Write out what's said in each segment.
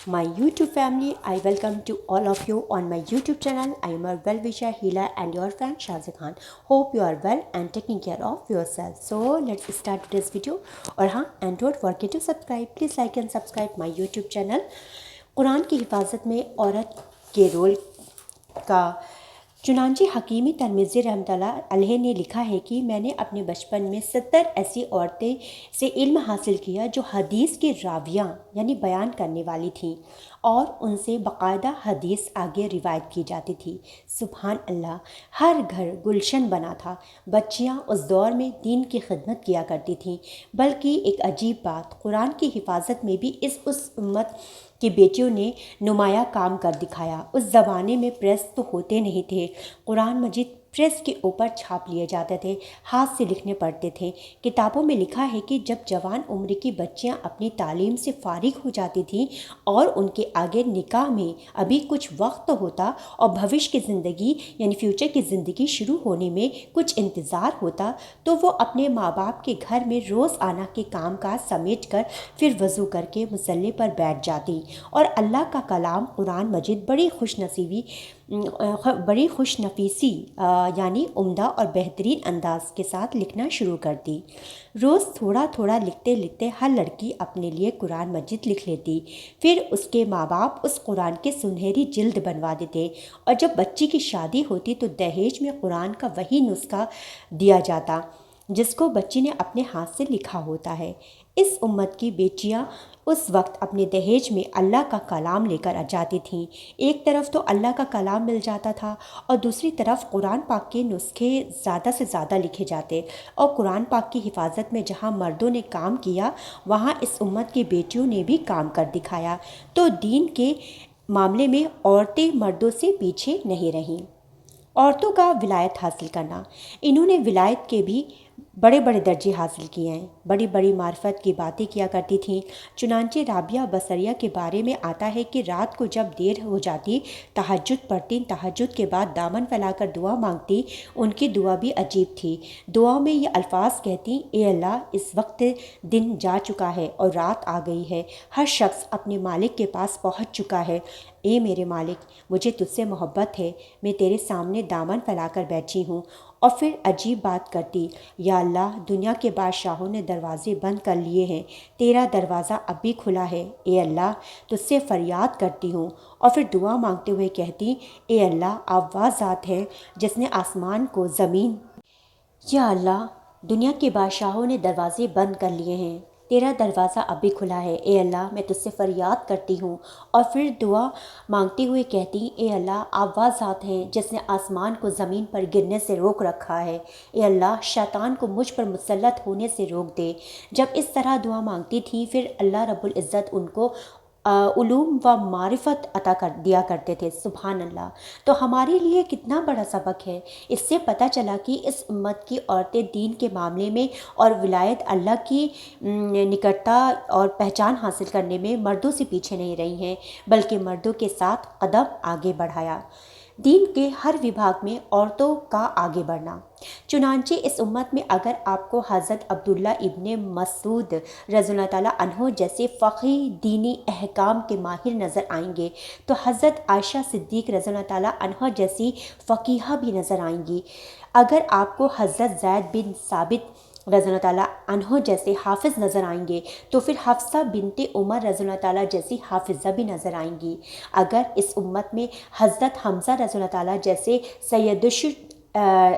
my YouTube family. I welcome to all of you on my YouTube channel. I am your well-wisher Hila and your friend Shazia Khan. Hope you are well and taking care of yourself. So let's start today's video. और हाँ, and don't forget to subscribe. Please like and subscribe my YouTube channel. Quran की हिफाजत में औरत के role का चुनांचे हकीमी तरमिज़ी रहमतुल्लाह अलैह ने लिखा है कि मैंने अपने बचपन में 70 ऐसी औरतें से इल्म हासिल किया जो हदीस की रावियाँ यानी बयान करने वाली थीं और उनसे बाकायदा हदीस आगे रिवायत की जाती थी। सुभान अल्लाह, हर घर गुलशन बना था। बच्चियाँ उस दौर में दीन की खिदमत किया करती थीं। बल्कि एक अजीब बात, कुरान की हिफाजत में भी उस उम्मत की बेटियों ने नुमाया काम कर दिखाया। उस ज़माने में प्रेस तो होते नहीं थे। कुरान मजीद प्रेस के ऊपर छाप लिए जाते थे, हाथ से लिखने पड़ते थे। किताबों में लिखा है कि जब जवान उम्र की बच्चियां अपनी तालीम से फारिग हो जाती थीं और उनके आगे निकाह में अभी कुछ वक्त होता और भविष्य की ज़िंदगी यानी फ्यूचर की ज़िंदगी शुरू होने में कुछ इंतज़ार होता, तो वो अपने माँ बाप के घर में रोज़ाना के काम काज समेट कर फिर वज़ू करके मुसल्ले पर बैठ जाती और अल्लाह का कलाम कुरान मजीद बड़ी खुश नफीसी यानी उम्दा और बेहतरीन अंदाज के साथ लिखना शुरू कर दी। रोज़ थोड़ा थोड़ा लिखते लिखते हर लड़की अपने लिए कुरान मजीद लिख लेती। फिर उसके माँ बाप उस कुरान के सुनहरी जिल्द बनवा देते और जब बच्ची की शादी होती तो दहेज में कुरान का वही नुस्खा दिया जाता जिसको बच्ची ने अपने हाथ से लिखा होता है। इस उम्मत की बेटियां उस वक्त अपने दहेज में अल्लाह का कलाम लेकर आ जाती थीं। एक तरफ तो अल्लाह का कलाम मिल जाता था और दूसरी तरफ कुरान पाक के नुस्खे ज़्यादा से ज़्यादा लिखे जाते और कुरान पाक की हिफाजत में जहाँ मर्दों ने काम किया वहाँ इस उम्मत की बेटियों ने भी काम कर दिखाया। तो दीन के मामले में औरतें मर्दों से पीछे नहीं रहीं। औरतों का विलायत हासिल करना, इन्होंने विलायत के भी बड़े बड़े दर्जे हासिल किए हैं। बड़ी बड़ी मार्फत की बातें किया करती थीं। चुनांचे राबिया बसरिया के बारे में आता है कि रात को जब देर हो जाती तहज्जुद पढ़ती, तहज्जुद के बाद दामन फैलाकर दुआ मांगती। उनकी दुआ भी अजीब थी। दुआ में ये अल्फाज कहती, ए अल्लाह, इस वक्त दिन जा चुका है और रात आ गई है। हर शख्स अपने मालिक के पास पहुंच चुका है। ए मेरे मालिक, मुझे तुझसे मोहब्बत है, मैं तेरे सामने दामन फैलाकर बैठी हूँ। और फिर अजीब बात करती, या अल्लाह, दुनिया के बादशाहों ने दरवाजे बंद कर लिए हैं, तेरा दरवाज़ा अब भी खुला है। ए अल्लाह, तुझसे फरियाद करती हूँ। और फिर दुआ मांगते हुए कहती, ए अल्लाह, आप वह ज़ात है जिसने आसमान को ज़मीन, या अल्लाह, दुनिया के बादशाहों ने दरवाजे बंद कर लिए हैं, तेरा दरवाज़ा अब भी खुला है। ए अल्लाह, मैं तुझसे फ़रियाद करती हूँ। और फिर दुआ मांगते हुए कहती, ए अल्लाह, आप वह ज़ात हैं जिसने आसमान को ज़मीन पर गिरने से रोक रखा है। ए अल्लाह, शैतान को मुझ पर मुसल्लत होने से रोक दे। जब इस तरह दुआ मांगती थी फिर अल्लाह रब्बुल इज़्ज़त उनको उलूम व मारिफत अता कर दिया करते थे। सुभान अल्लाह। तो हमारे लिए कितना बड़ा सबक है। इससे पता चला कि इस उम्मत की औरतें दीन के मामले में और विलायत अल्लाह की निकटता और पहचान हासिल करने में मर्दों से पीछे नहीं रही हैं, बल्कि मर्दों के साथ कदम आगे बढ़ाया। दीन के हर विभाग में औरतों का आगे बढ़ना। चुनांचे इस उम्मत में अगर आपको हज़रत अब्दुल्ला इब्ने मसूद रज़ियल्लाहु ताला अन्हो जैसे फ़क़ीह दीनी अहकाम के माहिर नज़र आएंगे तो हज़रत आयशा सिद्दीक़ रज़ियल्लाहु ताला अन्हा जैसी फ़क़ीहा भी नज़र आएंगी। अगर आपको हज़रत ज़ैद बिन साबित रज़ियल्लाहु ताला अन्हो जैसे हाफिज़ नज़र आएंगे तो फिर हफ्सा बिनते उमर रज़ियल्लाहु ताला जैसी हाफिज़ा भी नज़र आएंगी। अगर इस उम्मत में हज़रत हमज़ा रज़ियल्लाहु ताला जैसे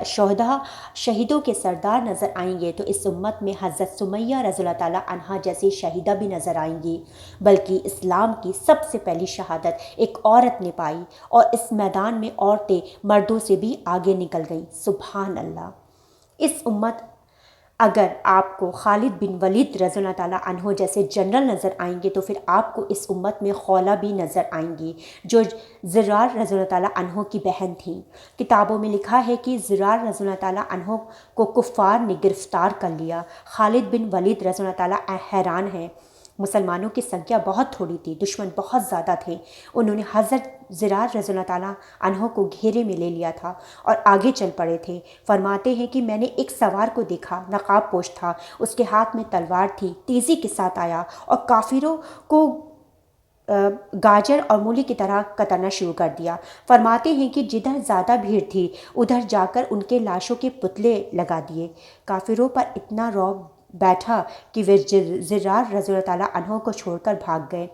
शोहदा शहीदों के सरदार नज़र आएंगे तो इस उम्मत में हज़रत सुमैया रज़ियल्लाहु ताला अन्हा जैसी शहीदा भी नज़र आएंगी। बल्कि इस्लाम की सबसे पहली शहादत एक औरत ने पाई और इस मैदान में औरतें मर्दों से भी आगे निकल गईं। सुभान अल्लाह। इस उम्मत अगर आपको खालिद बिन वलीद रज़ियल्लाहु ताला अन्हो जैसे जनरल नज़र आएंगे तो फिर आपको इस उम्मत में खौला भी नज़र आएंगी जो ज़िरार रज़ियल्लाहु ताला अन्हो की बहन थी। किताबों में लिखा है कि ज़िरार रज़ियल्लाहु ताला अन्हो को कुफ़ार ने गिरफ़्तार कर लिया। खालिद बिन वलीद रज़ियल्लाहु ताला हैरान है। मुसलमानों की संख्या बहुत थोड़ी थी, दुश्मन बहुत ज़्यादा थे। उन्होंने हज़रत ज़िरार रज़ियल्लाहु ताला अन्हो को घेरे में ले लिया था और आगे चल पड़े थे। फरमाते हैं कि मैंने एक सवार को देखा, नकाब पोश था, उसके हाथ में तलवार थी, तेज़ी के साथ आया और काफिरों को گاجر اور مولی کی طرح کترنا شروع کر دیا۔ فرماتے ہیں کہ جدھر زیادہ بھیڑ تھی ادھر جا کر ان کے لاشوں کے پتلے لگا دیے۔ کافروں پر اتنا رعب بیٹھا کہ وہ زرار رضی اللہ تعالیٰ عنہ کو چھوڑ کر بھاگ گئے۔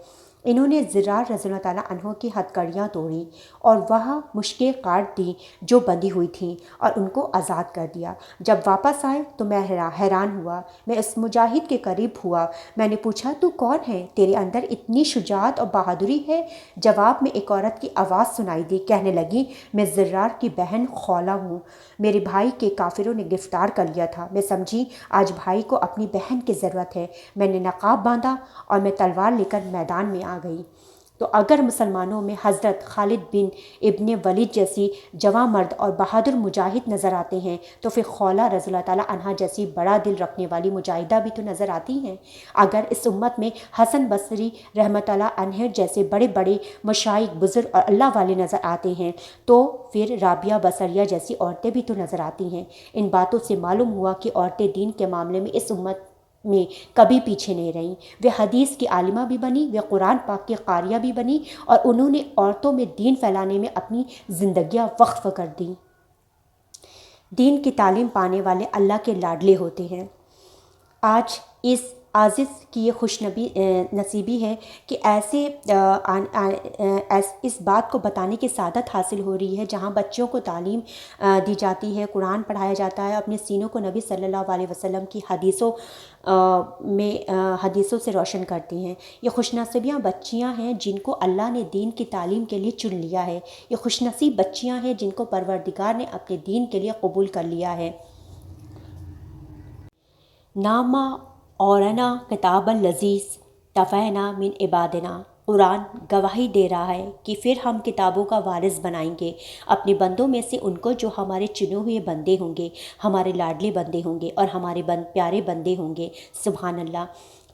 انہوں نے زرار رضی اللہ تعالیٰ عنہ کی ہتھکڑیاں توڑیں اور وہاں مشکیں کاٹ دیں جو بندھی ہوئی تھیں اور ان کو آزاد کر دیا۔ جب واپس آئے تو میں حیران ہوا۔ میں اس مجاہد کے قریب ہوا۔ میں نے پوچھا تو کون ہے؟ تیرے اندر اتنی شجاعت اور بہادری ہے؟ جواب میں ایک عورت کی آواز سنائی دی، کہنے لگی میں زرار کی بہن خولا ہوں۔ میرے بھائی کے کافروں نے گرفتار کر لیا تھا۔ میں سمجھی آج بھائی کو اپنی بہن کی ضرورت ہے۔ میں نے نقاب باندھا اور میں تلوار لے کر میدان میں آ گئی۔ تو اگر مسلمانوں میں حضرت خالد بن ابن ولید جیسی جواں مرد اور بہادر مجاہد نظر آتے ہیں تو پھر خولا رضی اللہ تعالیٰ عنہا جیسی بڑا دل رکھنے والی مجاہدہ بھی تو نظر آتی ہیں۔ اگر اس امت میں حسن بصری رحمۃ اللہ علیہ جیسے بڑے بڑے مشائخ بزرگ اور اللہ والے نظر آتے ہیں تو پھر رابعہ بصریہ جیسی عورتیں بھی تو نظر آتی ہیں۔ ان باتوں سے معلوم ہوا کہ عورتیں دین کے معاملے میں اس امت میں کبھی پیچھے نہیں رہیں۔ وہ حدیث کی عالمہ بھی بنی، وہ قرآن پاک کی قاریہ بھی بنی اور انہوں نے عورتوں میں دین پھیلانے میں اپنی زندگیاں وقف کر دیں۔ دین کی تعلیم پانے والے اللہ کے لاڈلے ہوتے ہیں۔ آج اس عازز کی یہ خوش نصیبی ہے کہ اس بات کو بتانے کی سعادت حاصل ہو رہی ہے جہاں بچوں کو تعلیم دی جاتی ہے، قرآن پڑھایا جاتا ہے، اپنے سینوں کو نبی صلی اللہ علیہ وسلم کی حدیثوں سے روشن کرتی ہیں۔ یہ خوش نصیبیاں بچیاں ہیں جن کو اللہ نے دین کی تعلیم کے لیے چن لیا ہے۔ یہ خوش نصیب بچیاں ہیں جن کو پروردگار نے اپنے دین کے لیے قبول کر لیا ہے۔ نامہ اورنا کتاب اللذیذ طفینا من عبادنا، قرآن گواہی دے رہا ہے کہ پھر ہم کتابوں کا وارث بنائیں گے اپنے بندوں میں سے ان کو جو ہمارے چنے ہوئے بندے ہوں گے، ہمارے لاڈلے بندے ہوں گے اور ہمارے پیارے بندے ہوں گے۔ سبحان اللہ۔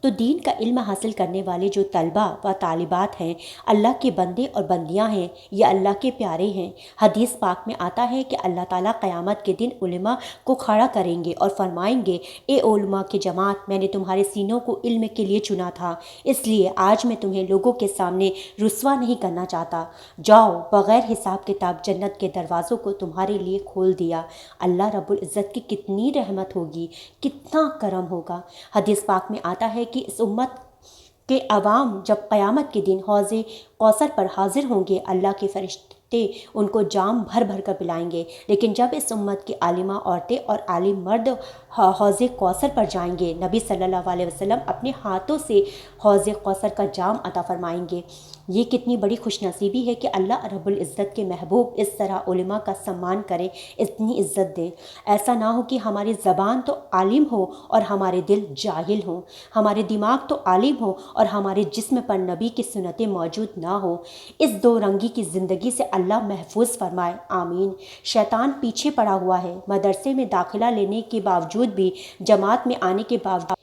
تو دین کا علم حاصل کرنے والے جو طلبہ و طالبات ہیں اللہ کے بندے اور بندیاں ہیں، یہ اللہ کے پیارے ہیں۔ حدیث پاک میں آتا ہے کہ اللہ تعالیٰ قیامت کے دن علماء کو کھڑا کریں گے اور فرمائیں گے اے علماء کی جماعت، میں نے تمہارے سینوں کو علم کے لیے چنا تھا، اس لیے آج میں تمہیں لوگوں کے سامنے رسوا نہیں کرنا چاہتا۔ جاؤ، بغیر حساب کتاب جنت کے دروازوں کو تمہارے لیے کھول دیا۔ اللہ رب العزت کی کتنی رحمت ہوگی، کتنا کرم ہوگا۔ حدیث پاک میں آتا ہے کہ اس امت کے عوام جب قیامت کے دن حوض کوثر پر حاضر ہوں گے، اللہ کے فرشتے ان کو جام بھر بھر کر پلائیں گے، لیکن جب اس امت کی عالمہ عورتیں اور عالم مرد حوض کوثر پر جائیں گے، نبی صلی اللہ علیہ وسلم اپنے ہاتھوں سے حوض کوثر کا جام عطا فرمائیں گے۔ یہ کتنی بڑی خوش نصیبی ہے کہ اللہ رب العزت کے محبوب اس طرح علماء کا سمان کریں، اتنی عزت دیں۔ ایسا نہ ہو کہ ہماری زبان تو عالم ہو اور ہمارے دل جاہل ہوں، ہمارے دماغ تو عالم ہو اور ہمارے جسم پر نبی کی سنتیں موجود نہ ہو۔ اس دو رنگی کی زندگی سے اللہ محفوظ فرمائے، آمین۔ شیطان پیچھے پڑا ہوا ہے، مدرسے میں داخلہ لینے کے باوجود بھی، جماعت میں آنے کے باوجود،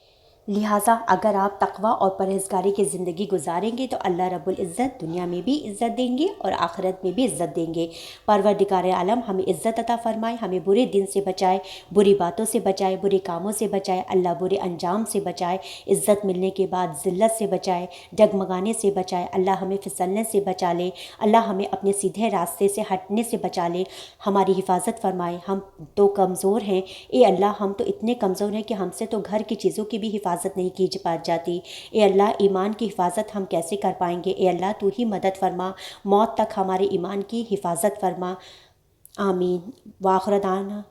لہٰذا اگر آپ تقویٰ اور پرہیزگاری کی زندگی گزاریں گے تو اللہ رب العزت دنیا میں بھی عزت دیں گے اور آخرت میں بھی عزت دیں گے۔ پروردگار عالم ہمیں عزت عطا فرمائے، ہمیں برے دن سے بچائے، بری باتوں سے بچائے، برے کاموں سے بچائے، اللہ برے انجام سے بچائے، عزت ملنے کے بعد ذلت سے بچائے، ڈگمگانے سے بچائے، اللہ ہمیں پھسلنے سے بچا لے، اللہ ہمیں اپنے سیدھے راستے سے ہٹنے سے بچا لے، ہماری حفاظت فرمائے۔ ہم تو کمزور ہیں، اے اللہ ہم تو اتنے کمزور ہیں کہ ہم سے تو گھر کی چیزوں کی بھی حفاظت نہیں کی جاتی۔ اے اللہ ایمان کی حفاظت ہم کیسے کر پائیں گے؟ اے اللہ تو ہی مدد فرما، موت تک ہمارے ایمان کی حفاظت فرما، آمین۔ وآخر دعوانا